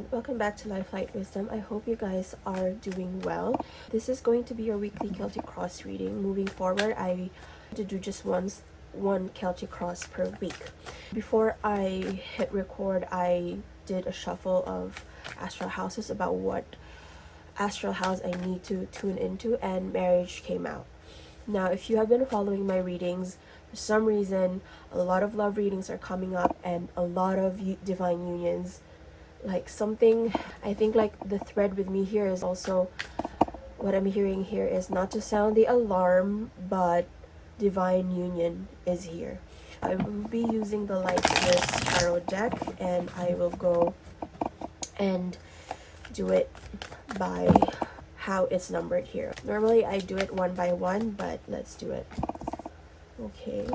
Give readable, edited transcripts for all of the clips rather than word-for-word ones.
welcome back to Lifelight Wisdom. I hope you guys are doing well. This is going to be your weekly Celtic Cross reading. Moving forward, I to do just one Celtic Cross per week. Before I hit record, I did a shuffle of astral houses about what astral house I need to tune into, and marriage came out. Now, if you have been following my readings, for some reason, a lot of love readings are coming up and a lot of divine unions. Like something, I think like the thread with me here is also, what I'm hearing here is not to sound the alarm, but divine union is here. I will be using the Lightless Tarot deck, and I will go and do it by how it's numbered here. Normally I do it one by one, but let's do it. Okay.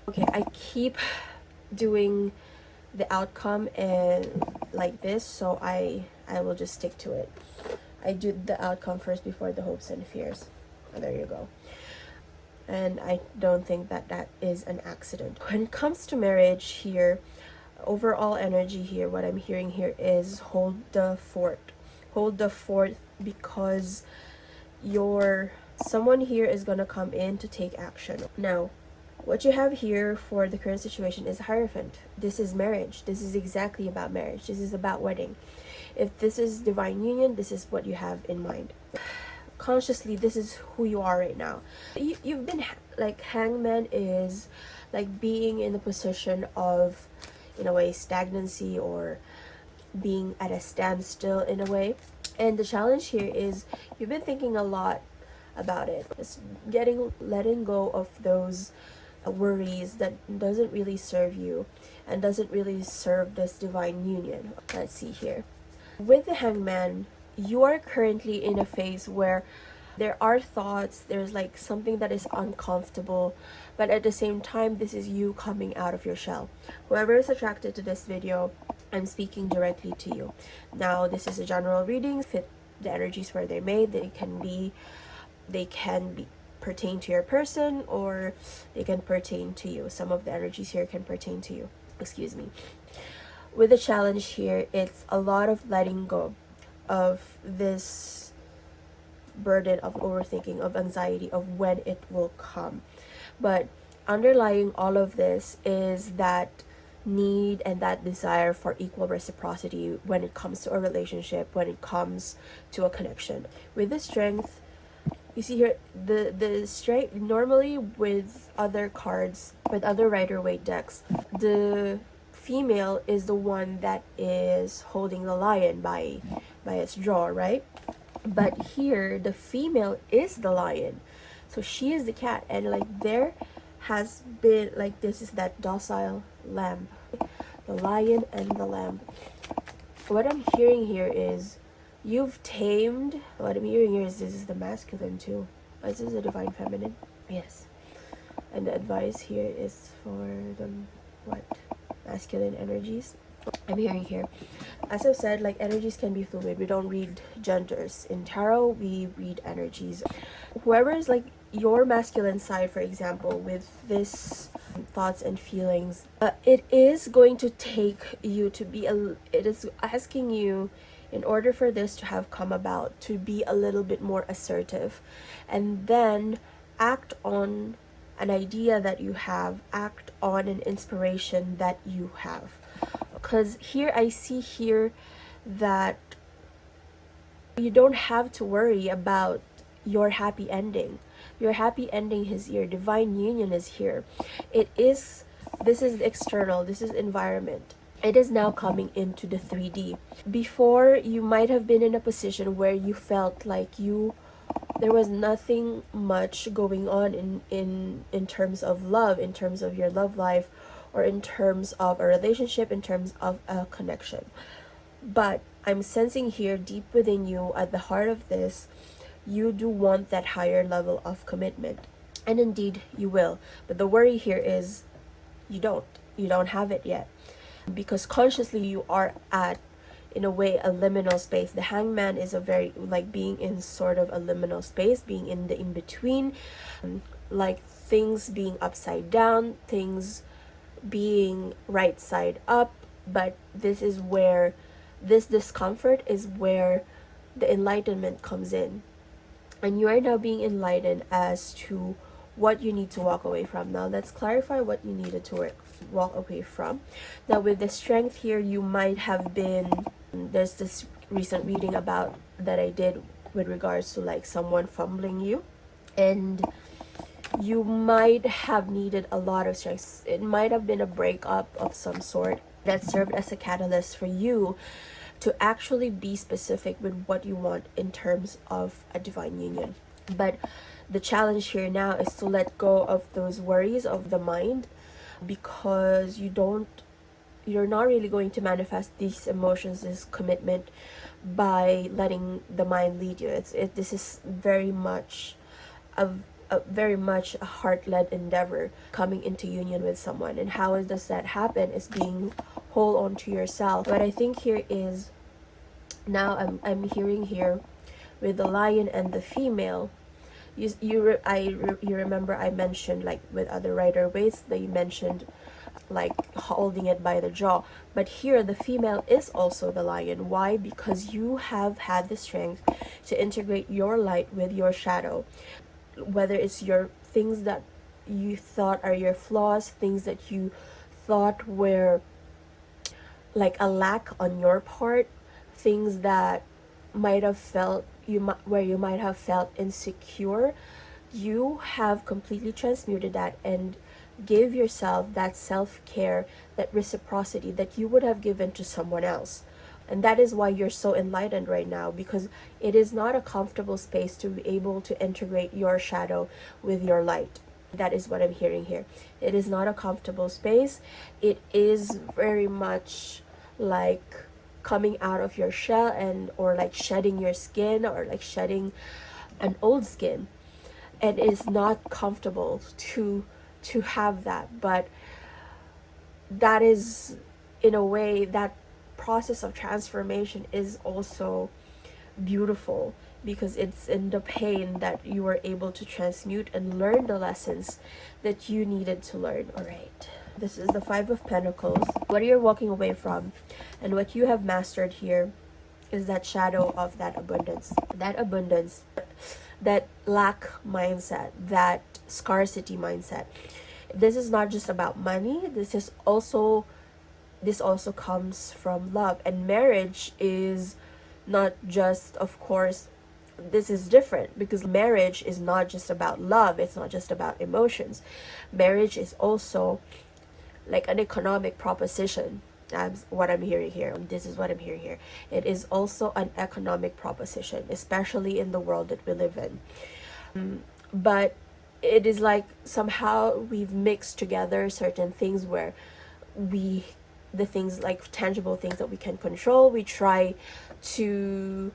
Okay, I keep doing the outcome and like this, so I will just stick to it. I do the outcome first before the hopes and fears. And there you go. And I don't think that that is an accident. When it comes to marriage here, overall energy here, what I'm hearing here is hold the fort. Hold the fort, because someone here is gonna come in to take action. Now, what you have here for the current situation is Hierophant. This is marriage. This is exactly about marriage. This is about wedding. If this is divine union, this is what you have in mind. Consciously, this is who you are right now. You've been like, Hangman is like being in a position of, in a way, stagnancy, or being at a standstill in a way. And the challenge here is you've been thinking a lot about it. It's letting go of those worries that doesn't really serve you and doesn't really serve this divine union. Let's see here. With the Hangman, you are currently in a phase where there are thoughts, there's like something that is uncomfortable, but at the same time, this is you coming out of your shell. Whoever is attracted to this video, I'm speaking directly to you. Now, this is a general reading. Fit the energies where they're made. They can be pertain to your person, or they can pertain to you. Some of the energies here can pertain to you. Excuse me. With the challenge here, it's a lot of letting go of this burden of overthinking, of anxiety, of when it will come. But underlying all of this is that need and that desire for equal reciprocity when it comes to a relationship, when it comes to a connection. With the Strength, you see here, the strength, normally with other cards, with other Rider-Waite decks, the female is the one that is holding the lion by its jaw, right? But here, the female is the lion. So she is the cat, and like there has been, like, this is that docile lamb. The lion and the lamb. What I'm hearing here is you've tamed. What I'm hearing here is this is the masculine too. This is the divine feminine. Yes. And the advice here is for the masculine energies. I'm hearing here, as I've said, like, energies can be fluid. We don't read genders in tarot, we read energies. Whoever is like your masculine side, for example, with this thoughts and feelings, it is going to take you to be it is asking you, in order for this to have come about, to be a little bit more assertive, and then act on an idea that you have, act on an inspiration that you have. Because here I see here that you don't have to worry about your happy ending. Your happy ending is here. Divine union is here. This is external, this is environment. It is now coming into the 3D. Before, you might have been in a position where you felt like there was nothing much going on in terms of love, in terms of your love life, or in terms of a relationship, in terms of a connection. But I'm sensing here, deep within you, at the heart of this, you do want that higher level of commitment. And indeed, you will. But the worry here is you don't have it yet. Because consciously you are at in a way a liminal space. The hangman is a very like being in sort of a liminal space, being in the in between, like things being upside down, things being right side up. But this is where this discomfort is where the enlightenment comes in, and you are now being enlightened as to what you need to walk away from. Now let's clarify what you needed to walk away from. Now with the strength here, you might have been, there's this recent reading about that I did with regards to like someone fumbling you, and you might have needed a lot of strength. It might have been a breakup of some sort that served as a catalyst for you to actually be specific with what you want in terms of a divine union. But the challenge here now is to let go of those worries of the mind, because you're not really going to manifest these emotions, this commitment, by letting the mind lead you. This is very much a heart-led endeavor, coming into union with someone. And how does that happen? Is being whole onto yourself. What I think here is, now I'm hearing here with the lion and the female, you remember I mentioned, like with other rider ways, that you mentioned like holding it by the jaw, but here the female is also the lion. Why? Because you have had the strength to integrate your light with your shadow, whether it's your things that you thought are your flaws, things that you thought were like a lack on your part, things that might have felt where you might have felt insecure. You have completely transmuted that and give yourself that self-care, that reciprocity that you would have given to someone else. And that is why you're so enlightened right now, because it is not a comfortable space to be able to integrate your shadow with your light. That is what I'm hearing here. It is not a comfortable space. It is very much like coming out of your shell, and or like shedding your skin, or like shedding an old skin. And it's not comfortable to have that, but that is, in a way, that process of transformation is also beautiful, because it's in the pain that you were able to transmute and learn the lessons that you needed to learn. All right, this is the Five of Pentacles. What you're walking away from and what you have mastered here is that shadow of that abundance, that lack mindset, that scarcity mindset. This is not just about money. This also comes from love. And marriage is not just, of course, this is different, because marriage is not just about love. It's not just about emotions. Marriage is also like an economic proposition. That's what I'm hearing here. This is what I'm hearing here. It is also an economic proposition, especially in the world that we live in. But it is like somehow we've mixed together certain things where the things like tangible things that we can control, we try to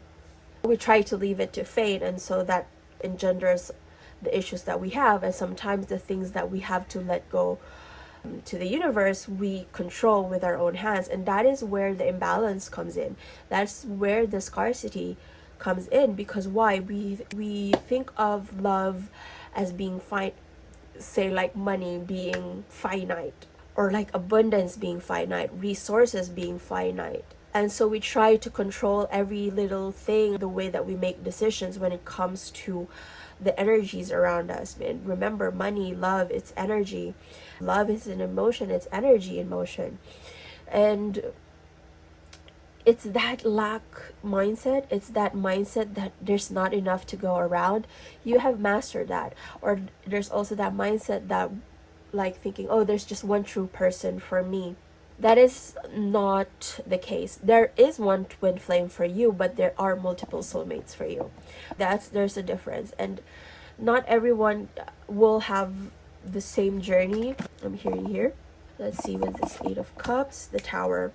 leave it to fate, and so that engenders the issues that we have. And sometimes the things that we have to let go to the universe, we control with our own hands, and that is where the imbalance comes in. That's where the scarcity comes in. Because why? We think of love as being say like money being finite, or like abundance being finite, resources being finite. And so we try to control every little thing, the way that we make decisions when it comes to the energies around us. And remember, money, love, it's energy. Love is an emotion, it's energy in motion. And it's that lack mindset. It's that mindset that there's not enough to go around. You have mastered that. Or there's also that mindset that like thinking, oh, there's just one true person for me. That is not the case. There is one twin flame for you, but there are multiple soulmates for you. There's a difference, and not everyone will have the same journey. I'm hearing here. Let's see, with this Eight of Cups, the Tower.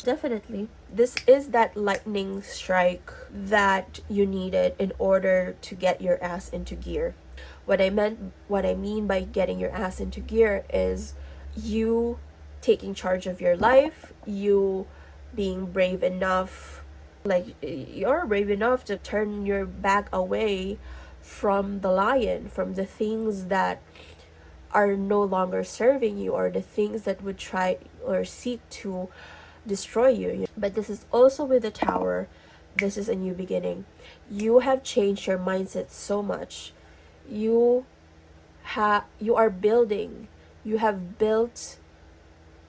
Definitely, this is that lightning strike that you needed in order to get your ass into gear. What I mean by getting your ass into gear is you taking charge of your life, you being brave enough, like you're brave enough to turn your back away from the lion, from the things that are no longer serving you, or the things that would try or seek to destroy you. But this is also with the tower. This is a new beginning. You have changed your mindset so much. You are building. You have built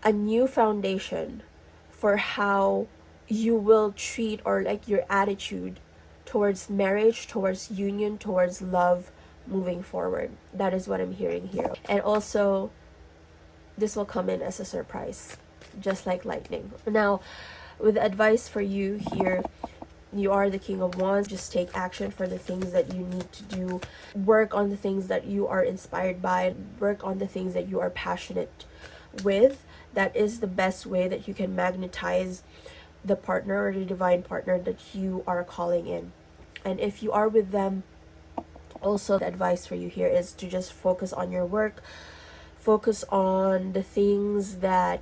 a new foundation for how you will treat, or like your attitude towards marriage, towards union, towards love moving forward. That is what I'm hearing here. And also, this will come in as a surprise, just like lightning. Now, with advice for you here, you are the King of Wands. Just take action for the things that you need to do. Work on the things that you are inspired by. Work on the things that you are passionate with. That is the best way that you can magnetize the partner or the divine partner that you are calling in. And if you are with them, also the advice for you here is to just focus on your work. Focus on the things that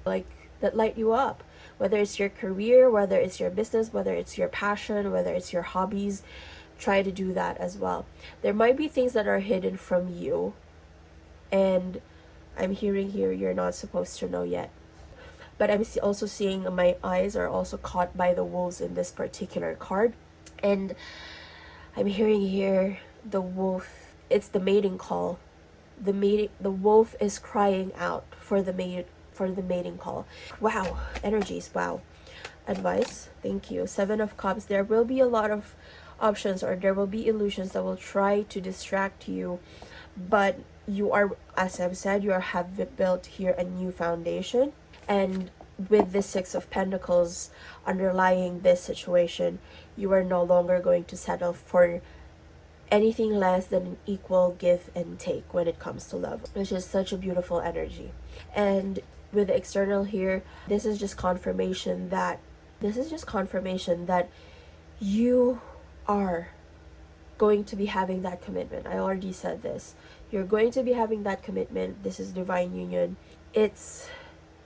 light you up, whether it's your career, whether it's your business, whether it's your passion, whether it's your hobbies. Try to do that as well. There might be things that are hidden from you, and I'm hearing here you're not supposed to know yet. But I'm also seeing my eyes are also caught by the wolves in this particular card, and I'm hearing here the wolf. It's the mating call. The wolf is crying out for the mating call. Wow, energies. Wow. Advice. Thank you. 7 of Cups. There will be a lot of options, or there will be illusions that will try to distract you, but you are, as I've said, you have built here a new foundation. And with the 6 of Pentacles underlying this situation, you are no longer going to settle for anything less than an equal give and take when it comes to love, which is such a beautiful energy. And with the external here, this is just confirmation that you are going to be having that commitment. I already said this. You're going to be having that commitment. This is divine union. It's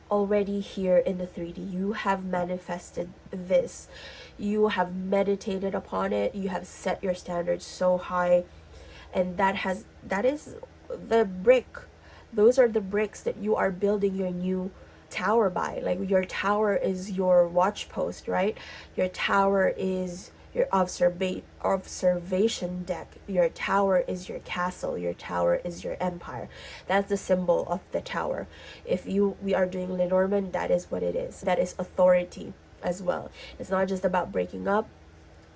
already here in the 3D. You have manifested this. You have meditated upon it. You have set your standards so high, and that is the brick. Those are the bricks that you are building your new tower by. Like, your tower is your watch post, right? Your tower is your observation deck. Your tower is your castle. Your tower is your empire. That's the symbol of the tower. If we are doing Lenormand, that is what it is. That is authority as well. It's not just about breaking up.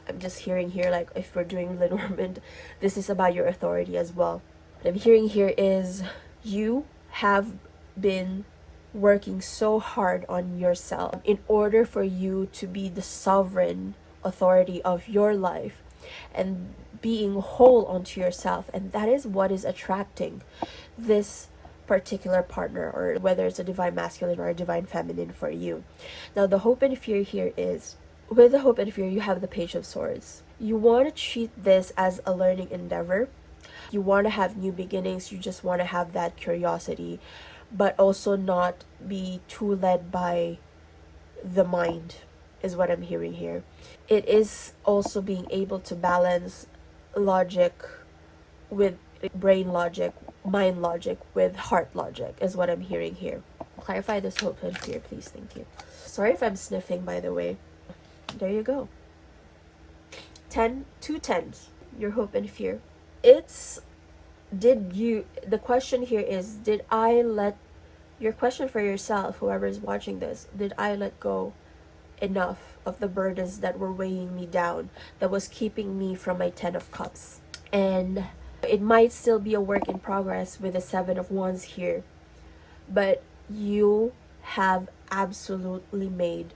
I'm just hearing here, like, if we're doing Lenormand, this is about your authority as well. What I'm hearing here is you have been working so hard on yourself in order for you to be the sovereign authority of your life and being whole onto yourself. And that is what is attracting this particular partner, or whether it's a divine masculine or a divine feminine for you. Now, the hope and fear here is, with the hope and fear, you have the Page of Swords. You want to treat this as a learning endeavor. You want to have new beginnings. You just want to have that curiosity, but also not be too led by the mind, is what I'm hearing here. It is also being able to balance logic with brain logic, mind logic with heart logic, is what I'm hearing here. Clarify this hope and fear, please. Thank you. Sorry if I'm sniffing, by the way. There you go. 2 tens. Your hope and fear. The question here is, your question for yourself, whoever is watching this, did I let go enough of the burdens that were weighing me down, that was keeping me from my 10 of Cups? And it might still be a work in progress with the 7 of Wands here, but you have absolutely made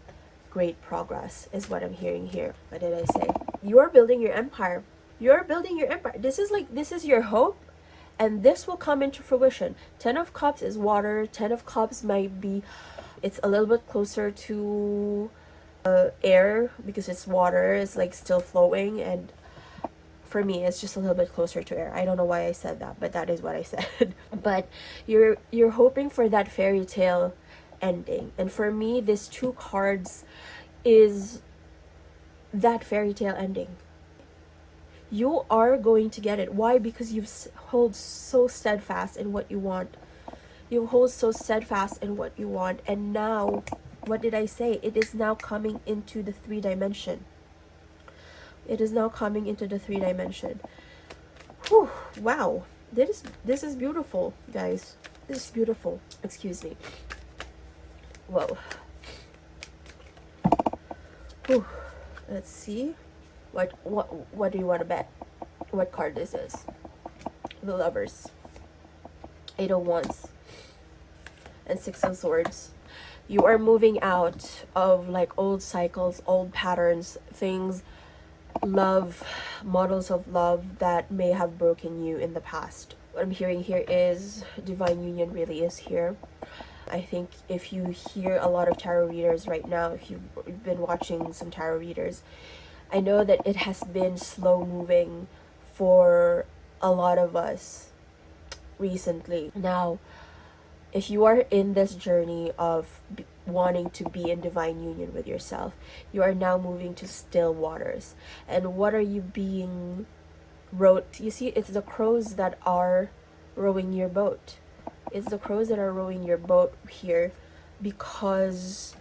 great progress, is what I'm hearing here. What did I say? You are building your empire. You're building your empire. This is your hope, and this will come into fruition. 10 of Cups is water. 10 of Cups might be, it's a little bit closer to air, because it's water. It's like still flowing, and for me, it's just a little bit closer to air. I don't know why I said that, but that is what I said. But you're hoping for that fairy tale ending. And for me, this 2 cards is that fairy tale ending. You are going to get it. Why? Because you hold so steadfast in what you want. You hold so steadfast in what you want. And now, what did I say? It is now coming into the 3-dimension. It is now coming into the 3-dimension. Whew, wow. This is beautiful, guys. This is beautiful. Excuse me. Whoa. Whew. Let's see. What do you want to bet? What card this is? The Lovers. 8 of Wands. And 6 of Swords. You are moving out of like old cycles, old patterns, things, love, models of love that may have broken you in the past. What I'm hearing here is divine union really is here. I think if you hear a lot of tarot readers right now, if you've been watching some tarot readers, I know that it has been slow moving for a lot of us recently. Now, if you are in this journey of wanting to be in divine union with yourself, you are now moving to still waters. And what are you being rowed? You see, it's the crows that are rowing your boat. It's the crows that are rowing your boat here, because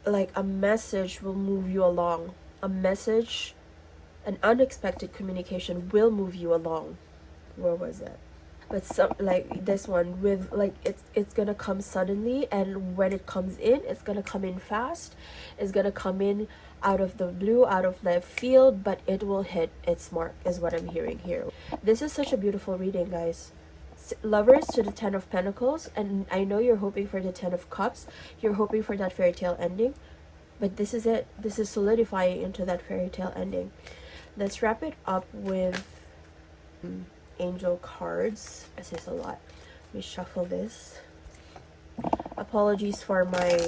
like a message will move you along. A message, an unexpected communication will move you along. Where was it? But some, like this one, with like it's gonna come suddenly, and when it comes in, it's gonna come in fast. It's gonna come in out of the blue, out of left field, but it will hit its mark, is what I'm hearing here. This is such a beautiful reading, guys. Lovers to the 10 of Pentacles, and I know you're hoping for the 10 of Cups. You're hoping for that fairy tale ending, but this is it. This is solidifying into that fairy tale ending. Let's wrap it up with angel cards. This is a lot. Let me shuffle this. Apologies for my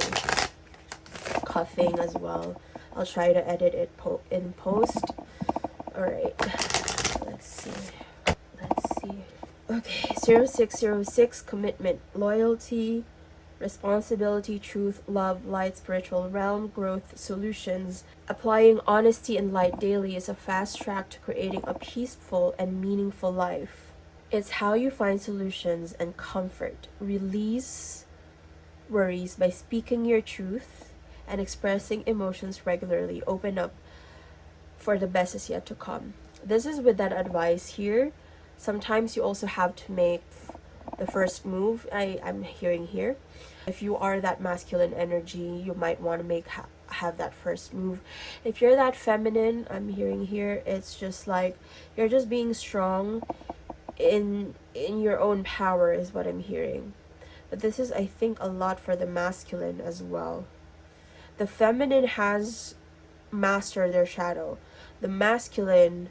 coughing as well. I'll try to edit it in post. Alright, let's see. Okay, 0606, commitment, loyalty, responsibility, truth, love, light, spiritual realm, growth, solutions. Applying honesty and light daily is a fast track to creating a peaceful and meaningful life. It's how you find solutions and comfort. Release worries by speaking your truth and expressing emotions regularly. Open up for the best is yet to come. This is with that advice here. Sometimes you also have to make the first move. I'm hearing here. If you are that masculine energy, you might want to have that first move. If you're that feminine, I'm hearing here, it's just like you're just being strong in your own power, is what I'm hearing. But this is, I think, a lot for the masculine as well. The feminine has mastered their shadow. The masculine,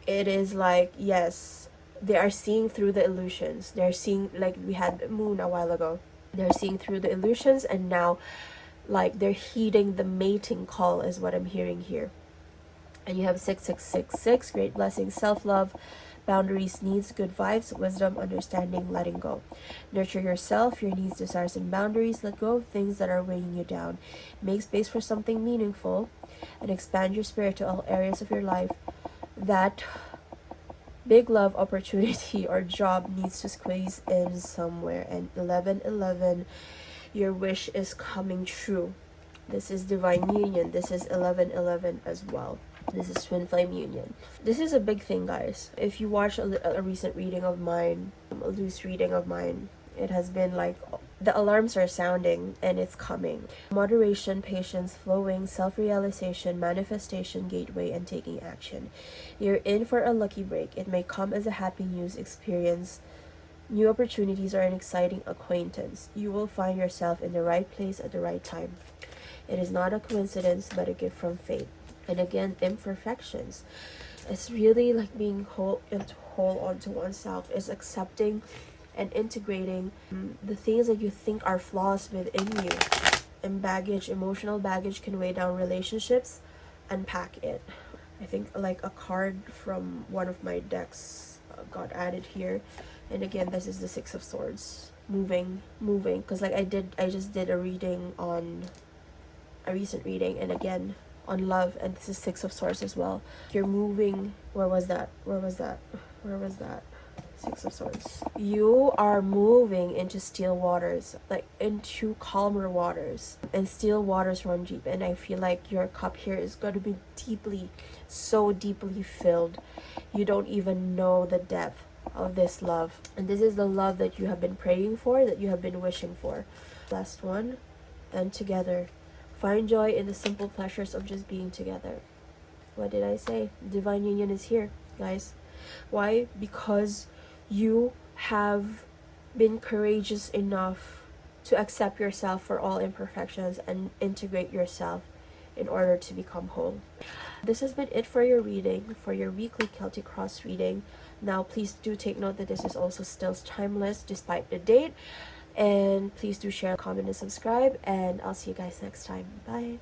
it is like, yes, they are seeing through the illusions. They're seeing, like we had the moon a while ago. They're seeing through the illusions, and now like they're heeding the mating call, is what I'm hearing here. And you have 6666, great blessings, self-love, boundaries, needs, good vibes, wisdom, understanding, letting go. Nurture yourself, your needs, desires, and boundaries. Let go of things that are weighing you down. Make space for something meaningful, and expand your spirit to all areas of your life. That big love opportunity or job needs to squeeze in somewhere. And 1111, your wish is coming true. This is divine union. This is 1111 as well. This is twin flame union. This is a big thing, guys. If you watch a recent reading of mine, a loose reading of mine, it has been like the alarms are sounding and it's coming. Moderation, patience, flowing, self-realization, manifestation, gateway, and taking action. You're in for a lucky break. It may come as a happy news experience, new opportunities, or an exciting acquaintance. You will find yourself in the right place at the right time. It is not a coincidence, but a gift from fate. And again, imperfections. It's really like being whole onto oneself, is accepting and integrating the things that you think are flaws within you. And baggage, emotional baggage, can weigh down relationships. Unpack it. I think like a card from one of my decks got added here. And again, this is the 6 of Swords. moving, because like I just did a recent reading, and again on love, and this is Six of Swords as well. You're moving. Where was that? Six of Swords. You are moving into still waters, like into calmer waters, and still waters run deep. And I feel like your cup here is going to be deeply, so deeply filled. You don't even know the depth of this love. And this is the love that you have been praying for, that you have been wishing for. Last one. And together. Find joy in the simple pleasures of just being together. What did I say? Divine union is here, guys. Why? Because you have been courageous enough to accept yourself for all imperfections and integrate yourself in order to become whole. This has been it for your reading, for your weekly Celtic Cross reading. Now, please do take note that this is also still timeless despite the date. And please do share, comment, and subscribe. And I'll see you guys next time. Bye.